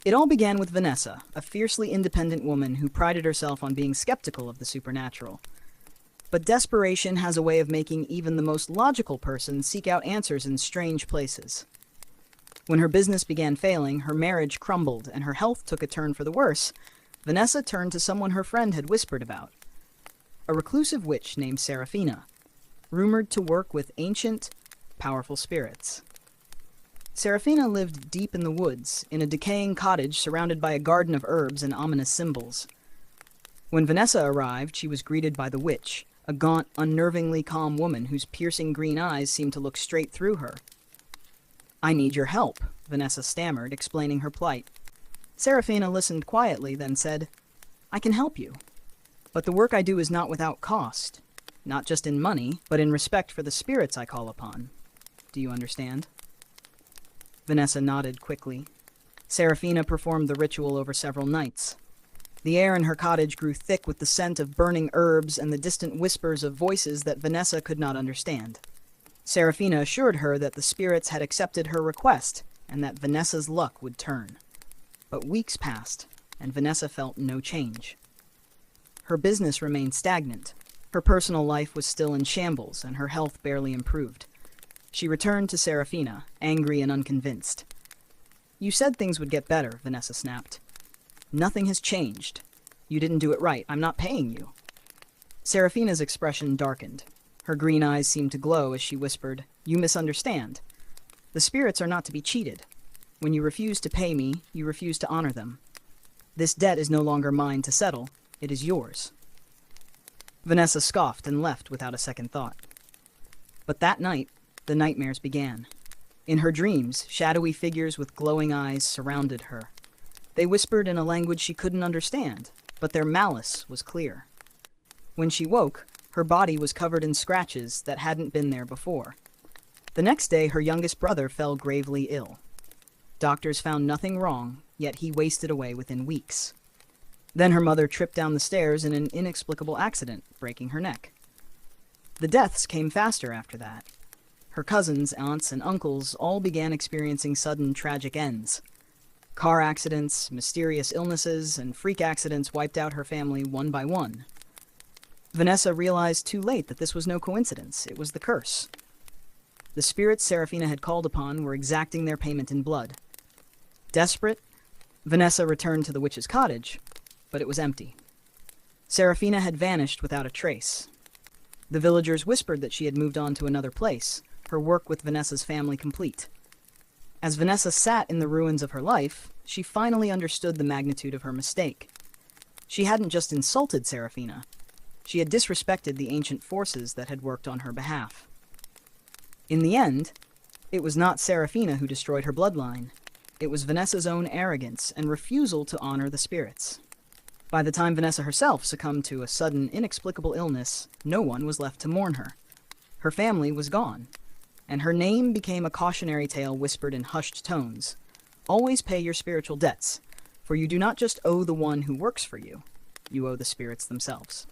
It all began with Vanessa, a fiercely independent woman who prided herself on being skeptical of the supernatural. But desperation has a way of making even the most logical person seek out answers in strange places. When her business began failing, her marriage crumbled, and her health took a turn for the worse, Vanessa turned to someone her friend had whispered about. A reclusive witch named Serafina, rumored to work with ancient, powerful spirits. Serafina lived deep in the woods, in a decaying cottage surrounded by a garden of herbs and ominous symbols. When Vanessa arrived, she was greeted by the witch, a gaunt, unnervingly calm woman whose piercing green eyes seemed to look straight through her. "I need your help," Vanessa stammered, explaining her plight. Serafina listened quietly, then said, "I can help you. But the work I do is not without cost, not just in money, but in respect for the spirits I call upon. Do you understand?" Vanessa nodded quickly. Serafina performed the ritual over several nights. The air in her cottage grew thick with the scent of burning herbs and the distant whispers of voices that Vanessa could not understand. Serafina assured her that the spirits had accepted her request and that Vanessa's luck would turn. But weeks passed, and Vanessa felt no change. Her business remained stagnant. Her personal life was still in shambles, and her health barely improved. She returned to Serafina, angry and unconvinced. "You said things would get better," Vanessa snapped. "Nothing has changed. You didn't do it right. I'm not paying you." Serafina's expression darkened. Her green eyes seemed to glow as she whispered, "You misunderstand. The spirits are not to be cheated. When you refuse to pay me, you refuse to honor them. This debt is no longer mine to settle. It is yours." Vanessa scoffed and left without a second thought. But that night, the nightmares began. In her dreams, shadowy figures with glowing eyes surrounded her. They whispered in a language she couldn't understand, but their malice was clear. When she woke, her body was covered in scratches that hadn't been there before. The next day, her youngest brother fell gravely ill. Doctors found nothing wrong, yet he wasted away within weeks. Then her mother tripped down the stairs in an inexplicable accident, breaking her neck. The deaths came faster after that. Her cousins, aunts, and uncles all began experiencing sudden tragic ends. Car accidents, mysterious illnesses, and freak accidents wiped out her family one by one. Vanessa realized too late that this was no coincidence. It was the curse. The spirits Serafina had called upon were exacting their payment in blood. Desperate, Vanessa returned to the witch's cottage, but it was empty. Serafina had vanished without a trace. The villagers whispered that she had moved on to another place, her work with Vanessa's family complete. As Vanessa sat in the ruins of her life, she finally understood the magnitude of her mistake. She hadn't just insulted Serafina. She had disrespected the ancient forces that had worked on her behalf. In the end, it was not Serafina who destroyed her bloodline. It was Vanessa's own arrogance and refusal to honor the spirits. By the time Vanessa herself succumbed to a sudden, inexplicable illness, no one was left to mourn her. Her family was gone, and her name became a cautionary tale whispered in hushed tones. Always pay your spiritual debts, for you do not just owe the one who works for you, you owe the spirits themselves.